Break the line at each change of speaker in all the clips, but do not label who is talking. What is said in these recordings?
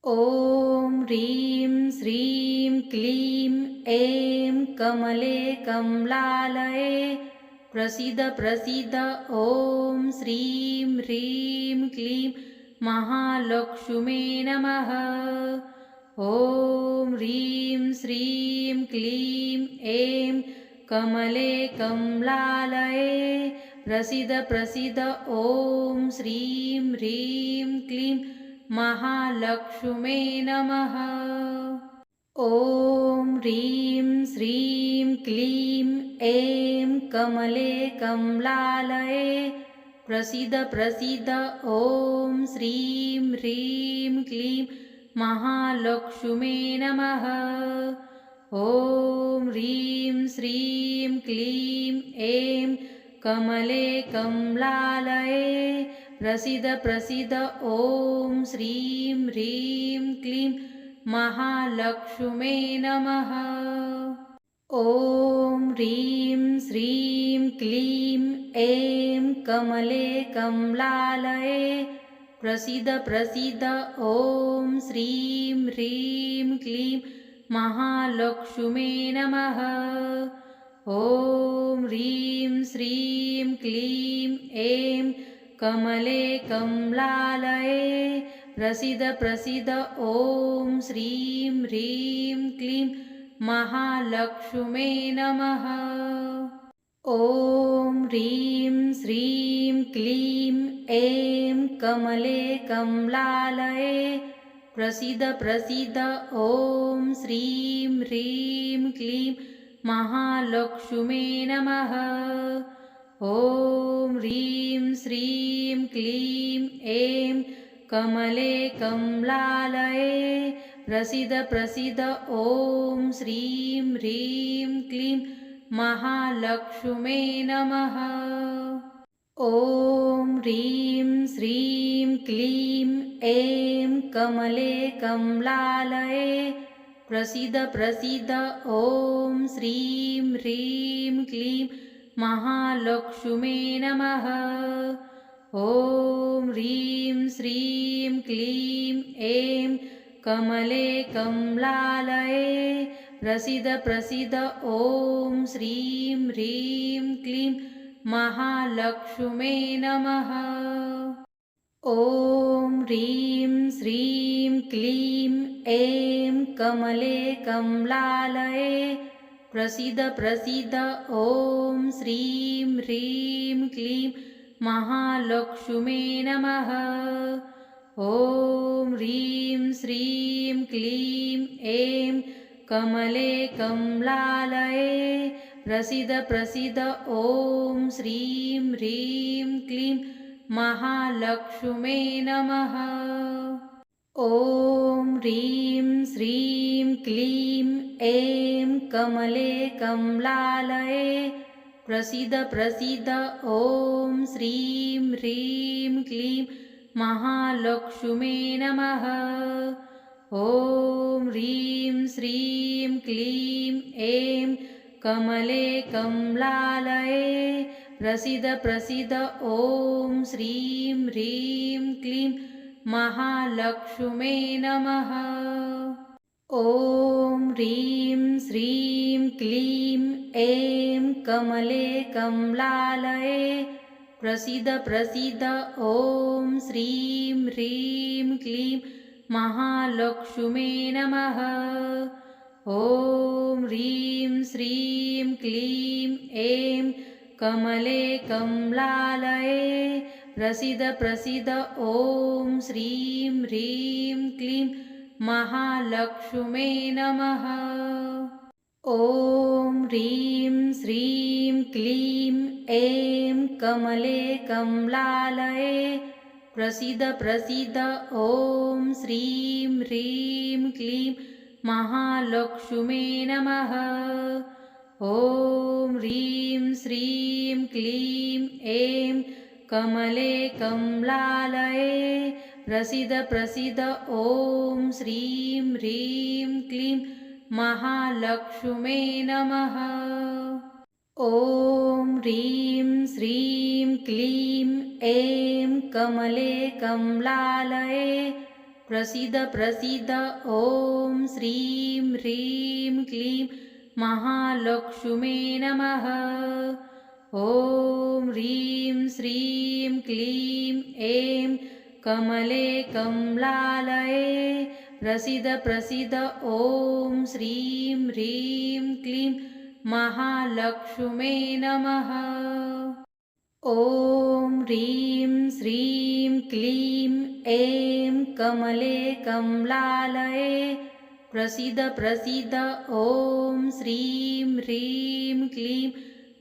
ॐ ह्रीं श्रीं क्लीं ऐं कमले कमलालये प्रसीद प्रसीद। ॐ श्रीं ह्रीं क्लीं महालक्ष्मी नमः। ॐ ह्रीं श्रीं क्लीं ऐं कमले कमलालये प्रसीद प्रसीद। ॐ श्रीं ह्रीं क्लीं महालक्ष्मी नमः। ॐ ह्रीं श्रीं क्लीं ऐं कमले कमलालये प्रसीद प्रसीद। ॐ श्रीं ह्रीं क्लीं महालक्ष्मी नमः। ॐ ह्रीं श्रीं क्लीं ऐं कमले कमलालये प्रसीद प्रसीद। ॐ श्रीं ह्रीं क्लीं महालक्ष्मी नमः। ॐ ह्रीं श्रीं क्लीं ऐं कमले कमलालये प्रसीद प्रसीद। ॐ श्रीं ह्रीं क्लीं महालक्ष्मी नमः। ॐ ह्रीं श्रीं क्लीं ऐं कमले कमलालये प्रसीद प्रसीद। ॐ श्रीं ह्रीं क्लीं महालक्ष्मी नमः। ॐ ह्रीं श्रीं क्लीं ऐं कमले कमलालये प्रसीद प्रसीद। ॐ श्रीं ह्रीं क्लीं महालक्ष्मी नमः। ॐ ह्रीं श्रीं क्लीं ऐं कमले कमलालये प्रसीद प्रसीद। ॐ श्रीं ह्रीं क्लीं महालक्ष्मी नमः। ॐ ह्रीं श्रीं क्लीं ऐं कमले कमलालये प्रसीद प्रसीद। ॐ श्रीं ह्रीं क्लीं महालक्ष्मी नमः। ॐ ह्रीं श्रीं क्लीं ऐं कमले कमलालये प्रसीद प्रसीद। ॐ श्रीं ह्रीं क्लीं महालक्ष्मी नमः। ॐ ह्रीं श्रीं क्लीं ऐं कमले कमलालये प्रसीद प्रसीद। ॐ श्रीं ह्रीं क्लीं महालक्ष्मी नमः। ॐ ह्रीं श्रीं क्लीं ऐं कमले कमलालये प्रसीद प्रसीद। ॐ श्रीं ह्रीं क्लीं महालक्ष्मी नमः। ॐ ह्रीं श्रीं क्लीं ऐं कमले कमलालये प्रसीद प्रसीद। ॐ श्रीं ह्रीं क्लीं महालक्ष्मी नमः। ॐ ह्रीं श्रीं क्लीं ऐं कमले कमलालये प्रसीद प्रसीद। ॐ श्रीं ह्रीं क्लीं महालक्ष्मी नमः। ॐ ह्रीं श्रीं क्लीं ऐं कमले कमलालये प्रसीद प्रसीद। ॐ श्रीं ह्रीं क्लीं महालक्ष्मी नमः। ॐ ह्रीं श्रीं क्लीं ऐं कमले कमलालये प्रसीद प्रसीद। ॐ श्रीं ह्रीं क्लीं महालक्ष्मी नमः। ॐ ह्रीं श्रीं क्लीं ऐं कमले कमलालये प्रसीद प्रसीद। ॐ श्रीं ह्रीं क्लीं महालक्ष्मी नमः। ॐ ह्रीं श्रीं क्लीं ऐं कमले कमलालये प्रसीद प्रसीद। ॐ श्रीं ह्रीं क्लीं महालक्ष्मी नमः। ॐ ह्रीं श्रीं क्लीं ऐं कमले कमलालये प्रसीद प्रसीद ॐ श्रीं ह्रीं क्लीं महालक्ष्मी नमः। ॐ ह्रीं श्रीं क्लीं ऐं कमले कमलालये प्रसीद प्रसीद ॐ श्रीं ह्रीं क्लीं महालक्ष्मी नमः। ॐ ह्रीं श्रीं क्लीं ऐं कमले कमलालये प्रसीद प्रसीद ॐ श्रीं ह्रीं क्लीं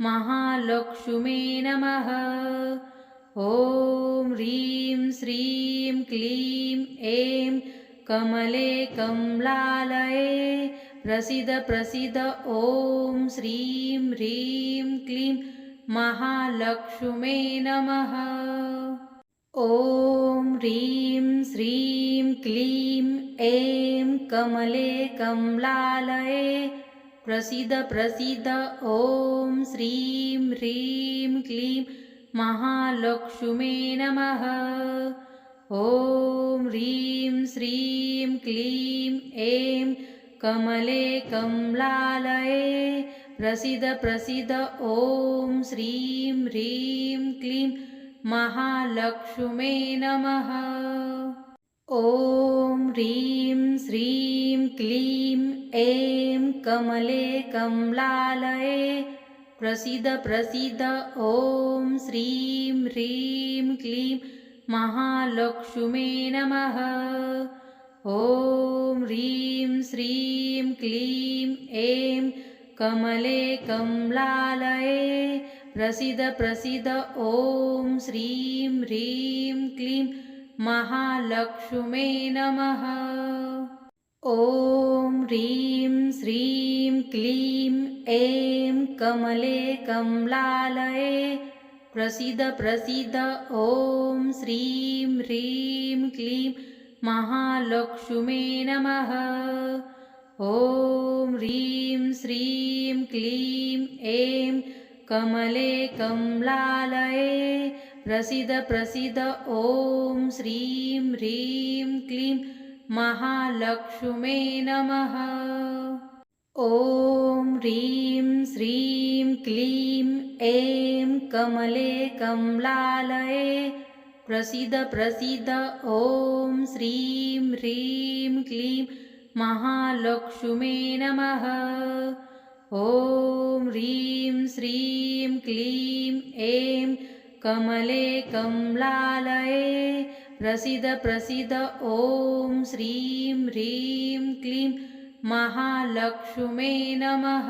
महालक्ष्मी नमः। ॐ ह्रीं श्रीं क्लीं ऐं कमले कमलालये प्रसीद प्रसीद ॐ श्रीं ह्रीं क्लीं महालक्ष्मी नमः। ॐ ह्रीं श्रीं क्लीं ऐं कमले कमलालये प्रसीद प्रसीद ॐ श्रीं ह्रीं क्लीं महालक्ष्मी नमः। ॐ ह्रीं श्रीं क्लीं ऐं कमले कमलालये प्रसीद प्रसीद ॐ श्रीं ह्रीं क्लीं महालक्ष्मी नमः। ॐ ह्रीं श्रीं क्लीं ऐं कमले कमलालये प्रसीद प्रसीद ॐ श्रीं ह्रीं क्लीं महालक्ष्मी नमः। ॐ ह्रीं श्रीं क्लीं ऐं कमले कमलालये प्रसीद प्रसीद ॐ श्रीं ह्रीं क्लीं महालक्ष्मी नमः। ॐ ह्रीं श्रीं क्लीं ऐं कमले कमलालये प्रसीद प्रसीद ॐ श्रीं ह्रीं क्लीं महालक्ष्मी नमः। ॐ ह्रीं श्रीं क्लीं ऐं कमले कमलालये प्रसीद प्रसीद ॐ श्रीं ह्रीं क्लीं महालक्ष्मी नमः। ॐ ह्रीं श्रीं क्लीं ऐं कमले कमलालये प्रसीद प्रसीद ॐ श्रीं ह्रीं क्लीं महालक्ष्मी नमः। ॐ ह्रीं श्रीं क्लीं ऐं कमले कमलालये प्रसीद प्रसीद ॐ श्रीं ह्रीं क्लीं महालक्ष्मी नमः।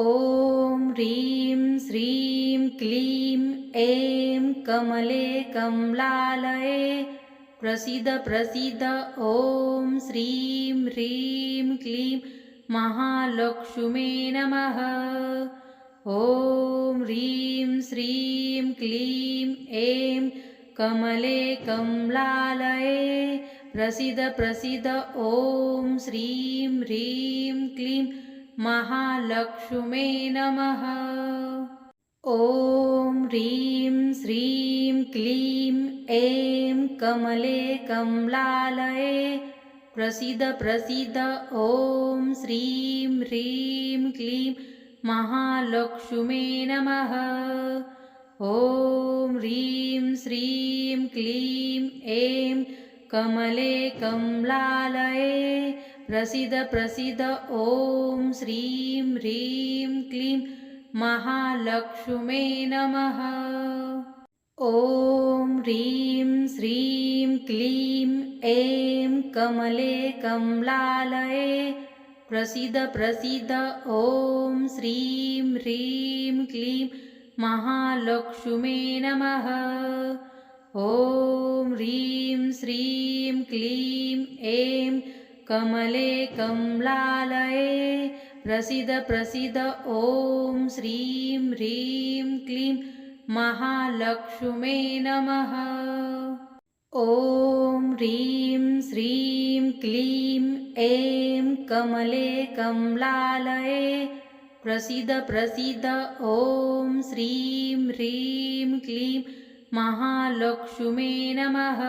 ॐ ह्रीं श्रीं क्लीं ऐं कमले कमलालये प्रसीद प्रसीद ॐ श्रीं ह्रीं क्लीं महालक्ष्मी नमः। ॐ ह्रीं श्रीं क्लीं ऐं कमले कमलालये प्रसीद प्रसीद ॐ श्रीं ह्रीं क्लीं महालक्ष्मी नमः। ॐ ह्रीं श्रीं क्लीं ऐं कमले कमलालये प्रसीद प्रसीद ॐ श्रीं ह्रीं क्लीं महालक्ष्मी नमः। ॐ ह्रीं श्रीं क्लीं ऐं कमले कमलालये प्रसीद प्रसीद ॐ श्रीं ह्रीं क्लीं महालक्ष्मी नमः। ॐ ह्रीं श्रीं क्लीं ऐं कमले कमलालये प्रसीद प्रसीद ॐ श्रीं ह्रीं क्लीं महालक्ष्मी नमः। ॐ ह्रीं श्रीं क्लीं ऐं कमले कमलालये प्रसीद प्रसीद ॐ श्रीं ह्रीं क्लीं महालक्ष्मी नमः। ॐ ह्रीं श्रीं क्लीं ऐं कमले कमलालये प्रसीद प्रसीद ॐ श्रीं ह्रीं क्लीं महालक्ष्मी नमः।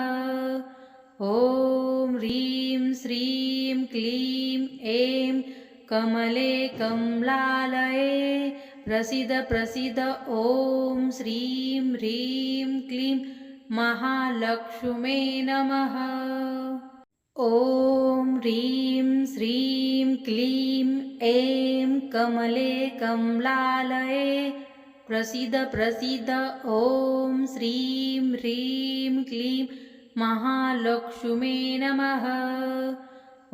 ॐ ह्रीं श्रीं क्लीं ऐं कमले कमलालये प्रसीद प्रसीद ॐ श्रीं ह्रीं क्लीं महालक्ष्मे नमः। ॐ ह्रीं श्रीं क्लीं ऐं कमले कमलालये प्रसीद प्रसीद ॐ श्रीं ह्रीं क्लीं महालक्ष्मे नमः।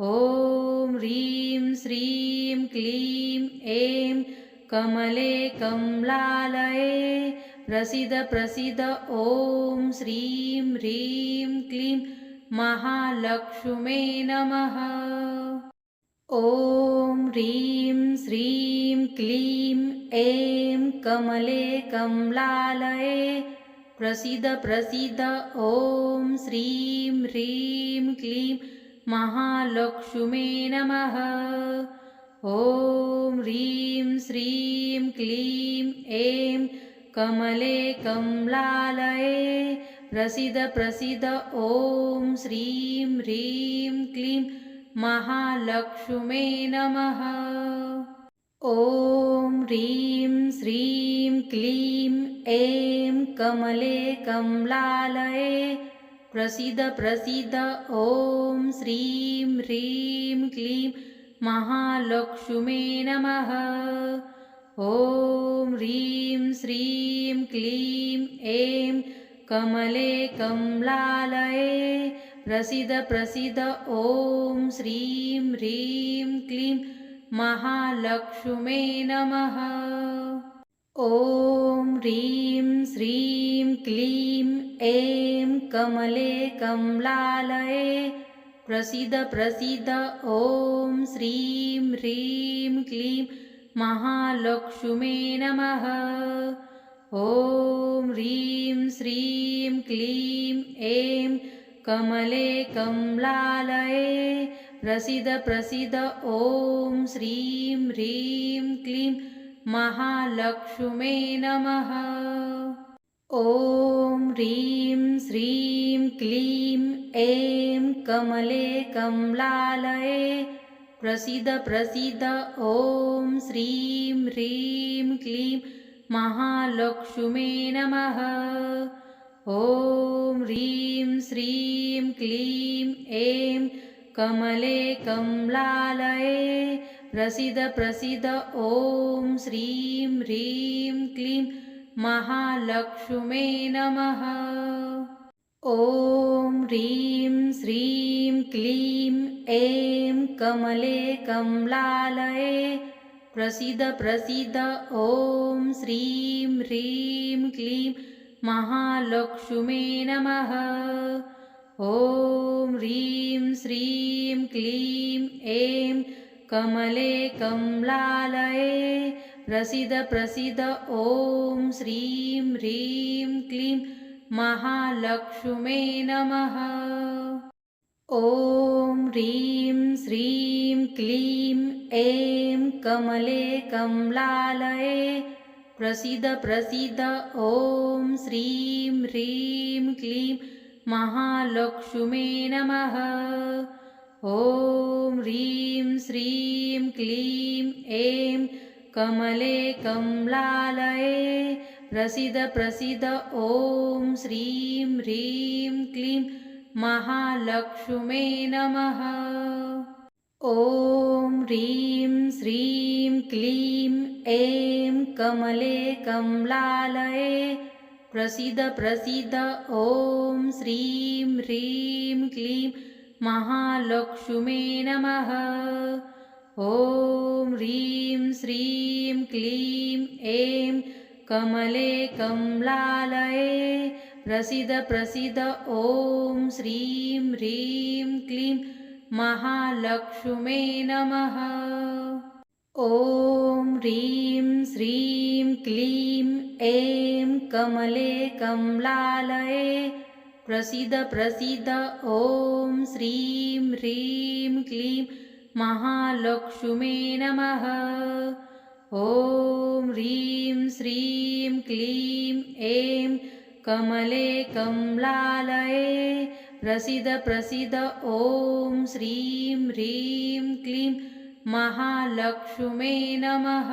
ॐ ह्रीं श्रीं क्लीं ऐं कमले कमलालये प्रसीद प्रसीद ॐ श्रीं ह्रीं क्लीं महालक्ष्मे नमः। ॐ ह्रीं श्रीं क्लीं ऐं कमले कमलालये प्रसीद प्रसीद ॐ श्रीं ह्रीं क्लीं महालक्ष्मे नमः। ॐ ह्रीं श्रीं क्लीं ऐं कमले कमलालये प्रसीद प्रसीद ॐ श्रीं ह्रीं क्लीं महालक्ष्मे नमः। ॐ ह्रीं श्रीं क्लीं ऐं कमले कमलालये प्रसीद प्रसीद ॐ श्रीं ह्रीं क्लीं महालक्ष्मे नमः। ॐ ह्रीं श्रीं क्लीं ऐं कमले कमलालये प्रसीद प्रसीद ॐ श्रीं ह्रीं क्लीं महालक्ष्मे नमः। ॐ ह्रीं श्रीं क्लीं ऐं कमले कमलालये प्रसीद प्रसीद ॐ श्रीं ह्रीं क्लीं महालक्ष्मे नमः। ॐ ह्रीं श्रीं क्लीं ऐं कमले कमलालये प्रसीद प्रसीद ॐ श्रीं ह्रीं क्लीं महालक्ष्मे नमः। ॐ ह्रीं श्रीं क्लीं ऐं कमले कमलालये प्रसीद प्रसीद ॐ श्रीं ह्रीं क्लीं महालक्ष्मे नमः। ॐ ह्रीं श्रीं क्लीं ऐं कमले कमलालये प्रसीद प्रसीद ॐ श्रीं ह्रीं क्लीं महालक्ष्मे नमः। ॐ ह्रीं श्रीं क्लीं ऐं कमले कमलालये प्रसीद प्रसीद ॐ श्रीं ह्रीं क्लीं महालक्ष्मे नमः। ॐ ह्रीं श्रीं क्लीं ऐं कमले कमलालये प्रसीद प्रसीद ॐ श्रीं ह्रीं क्लीं महालक्ष्मे नमः। ॐ ह्रीं श्रीं क्लीं ऐं कमले कमलालये प्रसीद प्रसीद ॐ श्रीं ह्रीं क्लीं महालक्ष्मे नमः। ॐ ह्रीं श्रीं क्लीं ऐं कमले कमलालये प्रसीद प्रसीद ॐ श्रीं ह्रीं क्लीं महालक्ष्मे नमः। ॐ ह्रीं श्रीं क्लीं ऐं कमले कमलालये प्रसीद प्रसीद ॐ श्रीं ह्रीं क्लीं महालक्ष्मे नमः। ॐ ह्रीं श्रीं क्लीं ऐं कमले कमलालये प्रसीद प्रसीद ॐ श्रीं ह्रीं क्लीं महालक्ष्मे नमः। ॐ ह्रीं श्रीं क्लीं ऐं कमले कमलालये प्रसीद प्रसीद ॐ श्रीं ह्रीं क्लीं महालक्ष्मे नमः। ॐ ह्रीं श्रीं क्लीं ऐं कमले कमलालये प्रसीद प्रसीद ॐ श्रीं ह्रीं क्लीं महालक्ष्मे नमः।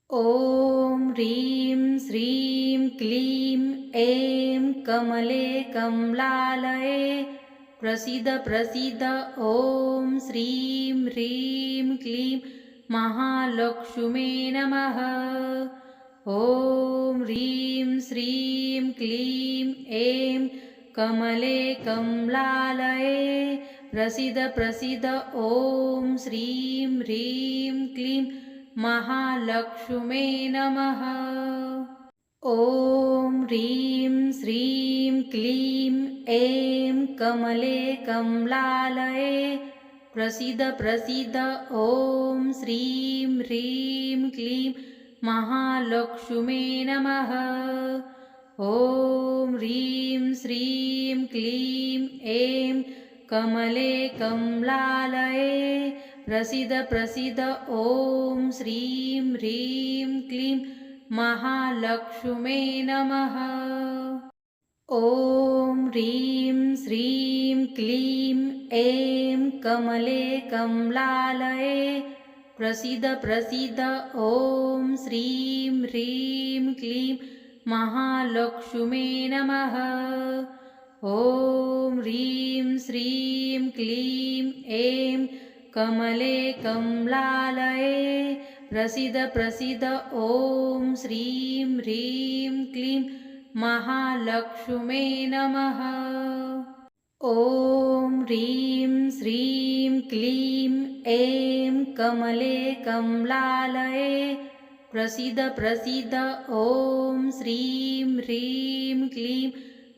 ॐ ह्रीं श्रीं क्लीं ऐं कमले कमलालये प्रसीद प्रसीद ॐ श्रीं ह्रीं क्लीं महालक्ष्मे नमः। ॐ ह्रीं श्रीं क्लीं ऐं कमले कमलालये प्रसीद प्रसीद ॐ श्रीं ह्रीं क्लीं महालक्ष्मे नमः। ॐ ह्रीं श्रीं क्लीं ऐं कमले कमलालये प्रसीद प्रसीद ॐ श्रीं ह्रीं क्लीं महालक्ष्मे नमः। ॐ ह्रीं श्रीं क्लीं ऐं कमले कमलालये प्रसीद प्रसीद ॐ श्रीं ह्रीं क्लीं महालक्ष्मे नमः। ॐ ह्रीं श्रीं क्लीं ऐं कमले कमलालये प्रसीद प्रसीद ॐ श्रीं ह्रीं क्लीं महालक्ष्मे नमः। ॐ ह्रीं श्रीं क्लीं ऐं कमले कमलालये प्रसीद प्रसीद ॐ श्रीं ह्रीं क्लीं महालक्ष्मे नमः। ॐ ह्रीं श्रीं क्लीं ऐं कमले कमलालये प्रसीद प्रसीद ॐ श्रीं ह्रीं क्लीं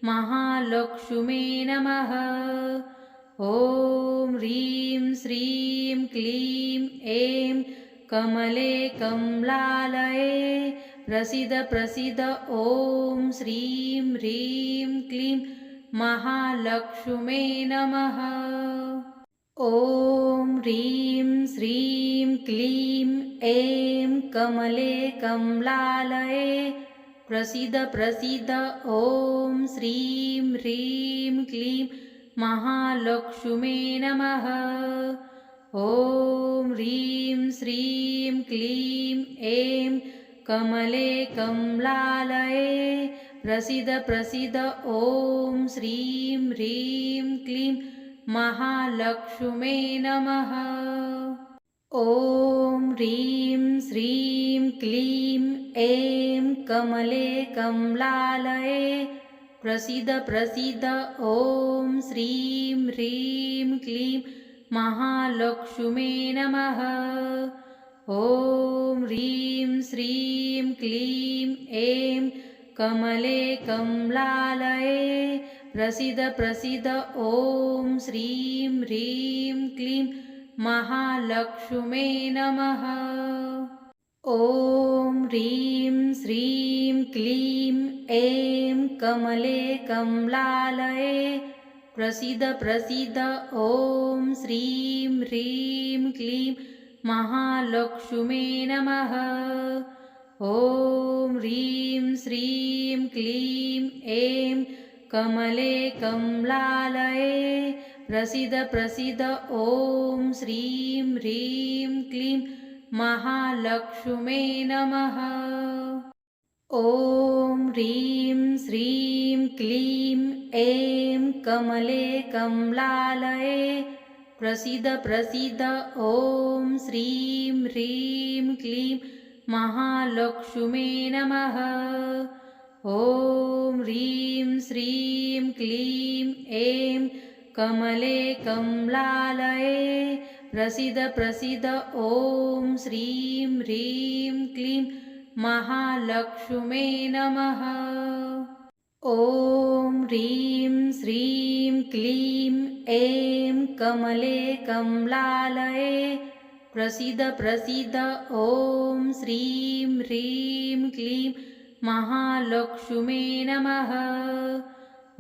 महालक्ष्मे नमः। ॐ ह्रीं श्रीं क्लीं ऐं कमले कमलालये प्रसीद प्रसीद ॐ श्रीं ह्रीं क्लीं महालक्ष्मे नमः। ॐ ह्रीं श्रीं क्लीं ऐं कमले कमलालये प्रसीद प्रसीद ॐ श्रीं ह्रीं क्लीं महालक्ष्मे नमः। ॐ ह्रीं श्रीं क्लीं ऐं कमले कमलालये प्रसीद प्रसीद ॐ श्रीं ह्रीं क्लीं महालक्ष्मे नमः। ॐ ह्रीं श्रीं क्लीं ऐं कमले कमलालये प्रसीद प्रसीद ॐ श्रीं ह्रीं क्लीं महालक्ष्मे नमः। ॐ ह्रीं श्रीं क्लीं ऐं कमले कमलालये प्रसीद प्रसीद ॐ श्रीं ह्रीं क्लीं महालक्ष्मे नमः। ॐ ह्रीं श्रीं क्लीं ऐं कमले कमलालये प्रसीद प्रसीद ॐ श्रीं ह्रीं क्लीं महालक्ष्मे नमः। ॐ ह्रीं श्रीं क्लीं ऐं कमले कमलालये प्रसीद प्रसीद ॐ श्रीं ह्रीं क्लीं महालक्ष्मे नमः। ॐ ह्रीं श्रीं क्लीं ऐं कमले कमलालये प्रसीद प्रसीद ॐ श्रीं ह्रीं क्लीं महालक्ष्मे नमः। ॐ ह्रीं श्रीं क्लीं ऐं कमले कमलालये प्रसीद प्रसीद ॐ श्रीं ह्रीं क्लीं महालक्ष्मे नमः। ॐ ह्रीं श्रीं क्लीं ऐं कमले कमलालये प्रसीद प्रसीद ॐ श्रीं ह्रीं क्लीं महालक्ष्मे नमः।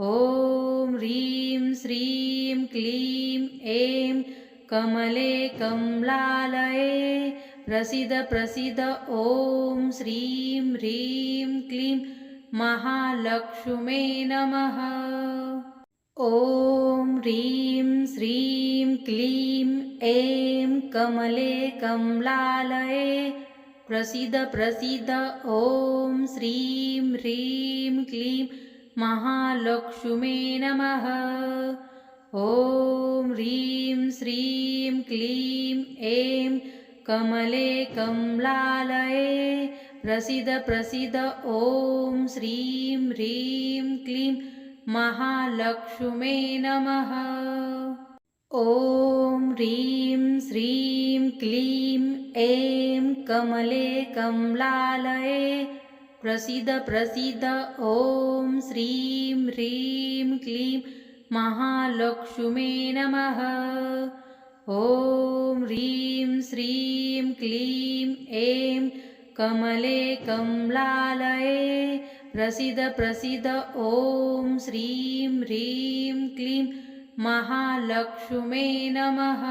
ॐ ह्रीं श्रीं क्लीं ऐं कमले कमलालये प्रसीद प्रसीद ॐ श्रीं ह्रीं क्लीं महालक्ष्मे नमः। ॐ ह्रीं श्रीं क्लीं ऐं कमले कमलालये प्रसीद प्रसीद। ॐ श्रीं ह्रीं क्लीं महालक्ष्मी नमः। ॐ ह्रीं श्रीं क्लीं ऐं कमले कमलालये प्रसीद प्रसीद। ॐ श्रीं ह्रीं क्लीं महालक्ष्मी नमः। ॐ ह्रीं श्रीं क्लीं ऐं कमले कमलालये प्रसीद प्रसीद। ॐ श्रीं ह्रीं क्लीं महालक्ष्मी नमः। ॐ ह्रीं श्रीं क्लीं ऐं कमले कमलालये प्रसीद प्रसीद। ॐ श्रीं ह्रीं क्लीं महालक्ष्मी नमः।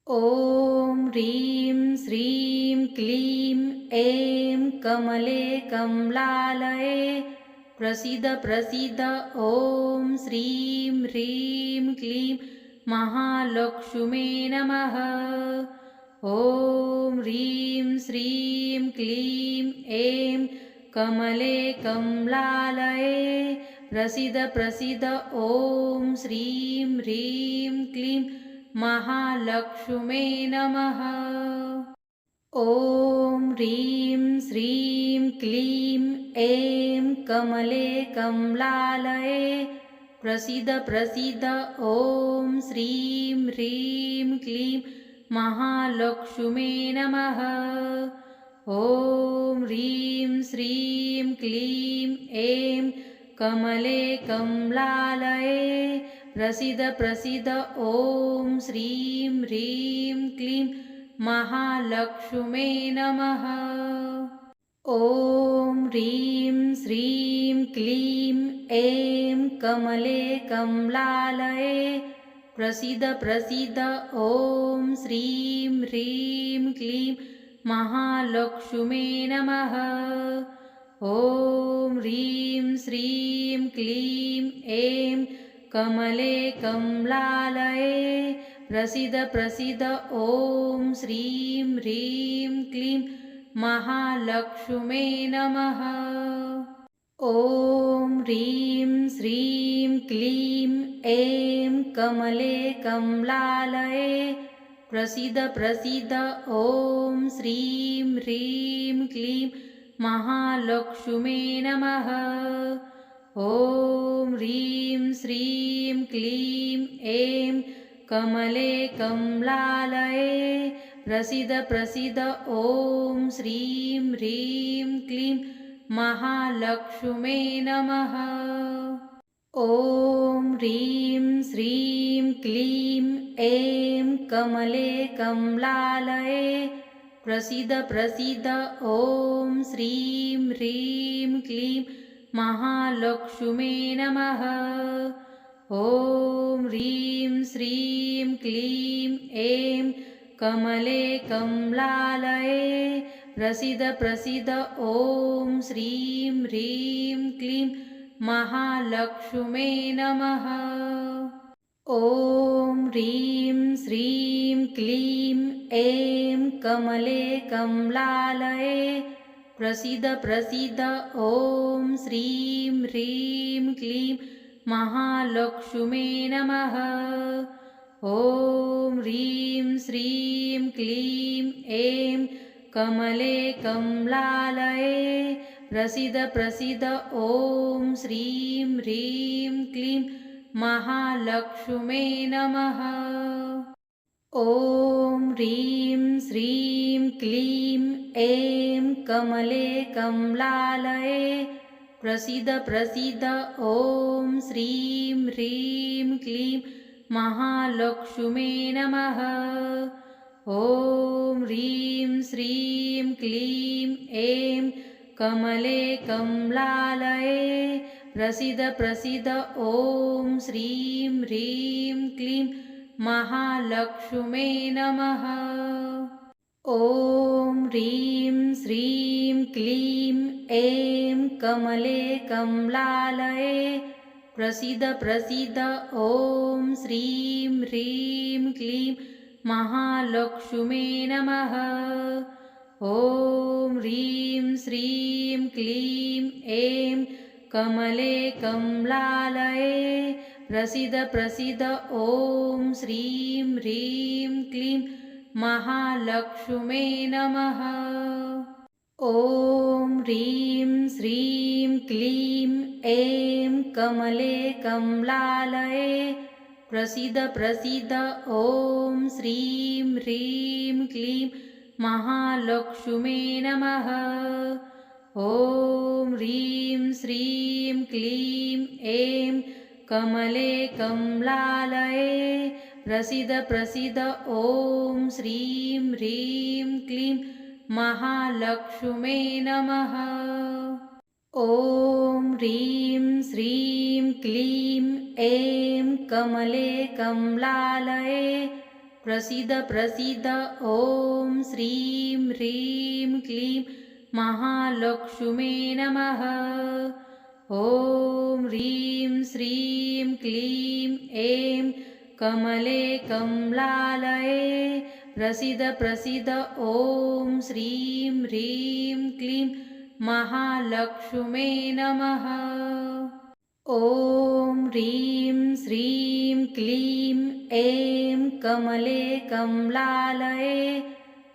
ॐ ह्रीं श्रीं क्लीं ऐं कमले कमलालये प्रसीद प्रसीद। ॐ श्रीं ह्रीं क्लीं महालक्ष्मी नमः। ॐ ह्रीं श्रीं क्लीं ऐं कमले कमलालये प्रसीद प्रसीद। ॐ श्रीं ह्रीं क्लीं महालक्ष्मी नमः। ॐ ह्रीं श्रीं क्लीं ऐं कमले कमलालये प्रसीद प्रसीद। ॐ श्रीं ह्रीं क्लीं महालक्ष्मी नमः। ॐ ह्रीं श्रीं क्लीं ऐं कमले कमलालये प्रसीद प्रसीद। ॐ श्रीं ह्रीं क्लीं महालक्ष्मी नमः। ॐ ह्रीं श्रीं क्लीं ऐं कमले कमलालये प्रसीद प्रसीद। ॐ श्रीं ह्रीं क्लीं महालक्ष्मी नमः। ॐ ह्रीं श्रीं क्लीं ऐं कमले कमलालये प्रसीद प्रसीद। ॐ श्रीं ह्रीं क्लीं महालक्ष्मी नमः। ॐ ह्रीं श्रीं क्लीं ऐं कमले कमलालये प्रसीद प्रसीद। ॐ श्रीं ह्रीं क्लीं महालक्ष्मी नमः। ॐ ह्रीं श्रीं क्लीं ऐं कमले कमलालये प्रसीद प्रसीद। ॐ श्रीं ह्रीं क्लीं महालक्ष्मी नमः। ॐ ह्रीं श्रीं क्लीं ऐं कमले कमलालये प्रसीद प्रसीद। ॐ श्रीं ह्रीं क्लीं महालक्ष्मी नमः। ॐ ह्रीं श्रीं क्लीं ऐं कमले कमलालये प्रसीद प्रसीद। ॐ श्रीं ह्रीं क्लीं महालक्ष्मी नमः। ॐ ह्रीं श्रीं क्लीं ऐं कमले कमलालये प्रसीद प्रसीद। ॐ श्रीं ह्रीं क्लीं महालक्ष्मी नमः। ॐ ह्रीं श्रीं क्लीं ऐं कमले कमलालये प्रसीद प्रसीद। ॐ श्रीं ह्रीं क्लीं महालक्ष्मी नमः। ॐ ह्रीं श्रीं क्लीं ऐं कमले कमलालये प्रसीद प्रसीद। ॐ श्रीं ह्रीं क्लीं महालक्ष्मी नमः। ॐ ह्रीं श्रीं क्लीं ऐं कमले कमलालये प्रसीद प्रसीद। ॐ श्रीं ह्रीं क्लीं महालक्ष्मी नमः। ॐ ह्रीं श्रीं क्लीं ऐं कमले कमलालये प्रसीद प्रसीद ॐ श्रीं ह्रीं क्लीं महालक्ष्मे नमः। ॐ ह्रीं श्रीं क्लीं ऐं कमले कमलालये प्रसीद प्रसीद ॐ श्रीं ह्रीं क्लीं महालक्ष्मे नमः। ॐ ह्रीं श्रीं क्लीं ऐं कमले कमलालये प्रसीद प्रसीद ॐ श्रीं ह्रीं क्लीं महालक्ष्मे नमः। ॐ ह्रीं श्रीं क्लीं ऐं कमले कमलालये प्रसीद प्रसीद ॐ श्रीं ह्रीं क्लीं महालक्ष्मे नमः। ॐ ह्रीं श्रीं क्लीं ऐं कमले कमलालये प्रसीद प्रसीद ॐ श्रीं ह्रीं क्लीं महालक्ष्मे नमः। ॐ ह्रीं श्रीं क्लीं ऐं कमले कमलालये प्रसीद प्रसीद ॐ श्रीं ह्रीं क्लीं महालक्ष्मे नमः। ॐ ह्रीं श्रीं क्लीं ऐं कमले कमलालये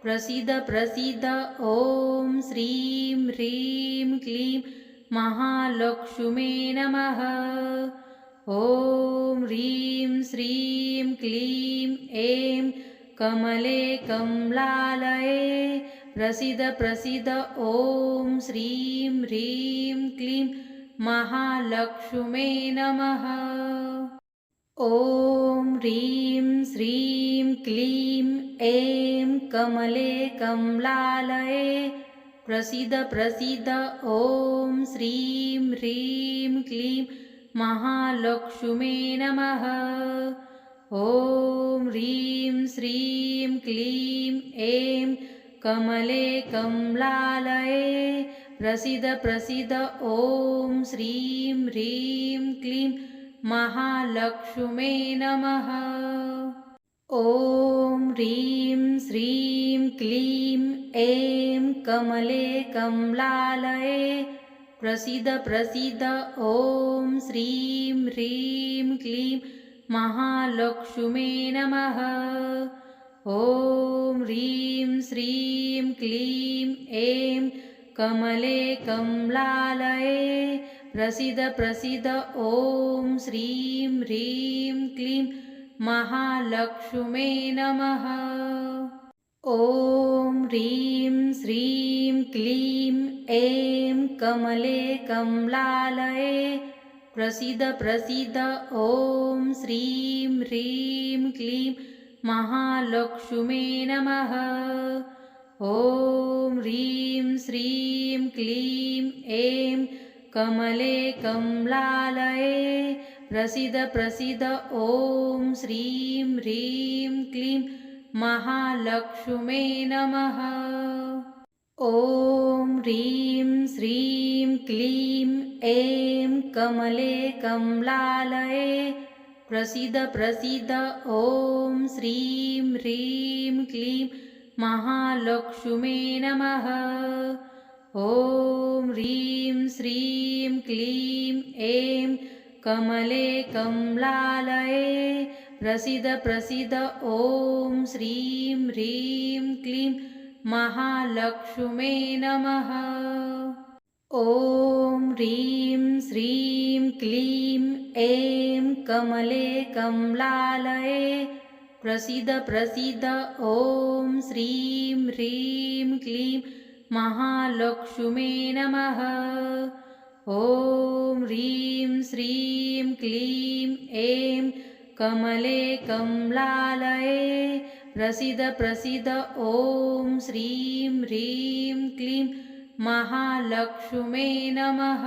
प्रसीद प्रसीद ॐ श्रीं ह्रीं क्लीं महालक्ष्मे नमः। ॐ ह्रीं श्रीं क्लीं ऐं कमले कमलालये प्रसीद प्रसीद ॐ श्रीं ह्रीं क्लीं महालक्ष्मे नमः। ॐ ह्रीं श्रीं क्लीं ऐं कमले कमलालये प्रसीद प्रसीद ॐ श्रीं ह्रीं क्लीं महालक्ष्मे नमः। ॐ ह्रीं श्रीं क्लीं ऐं कमले कमलालये प्रसीद प्रसीद ॐ श्रीं ह्रीं क्लीं महालक्ष्मे नमः। ॐ ह्रीं श्रीं क्लीं ऐं कमले कमलालये प्रसीद प्रसीद ॐ श्रीं ह्रीं क्लीं महालक्ष्मे नमः। ॐ ह्रीं श्रीं क्लीं ऐं कमले कमलालये प्रसीद प्रसीद ॐ श्रीं ह्रीं क्लीं महालक्ष्मे नमः। ॐ ह्रीं श्रीं क्लीं ऐं कमले कमलालये प्रसीद प्रसीद ॐ श्रीं ह्रीं क्लीं महालक्ष्मे नमः। ॐ ह्रीं श्रीं क्लीं ऐं कमले कमलालये प्रसीद प्रसीद ॐ श्रीं ह्रीं क्लीं महालक्ष्मे नमः। ॐ ह्रीं श्रीं क्लीं ऐं कमले कमलालये प्रसीद प्रसीद ॐ श्रीं ह्रीं क्लीं महालक्ष्मे नमः। ॐ ह्रीं श्रीं क्लीं ऐं कमले कमलालये प्रसीद प्रसीद ॐ श्रीं ह्रीं क्लीं महालक्ष्मे नमः। ॐ ह्रीं श्रीं क्लीं ऐं कमले कमलालये प्रसीद प्रसीद ॐ श्रीं ह्रीं क्लीं महालक्ष्मे नमः। ॐ ह्रीं श्रीं क्लीं ऐं कमले कमलालये प्रसीद प्रसीद ॐ श्रीं ह्रीं क्लीं महालक्ष्मे नमः।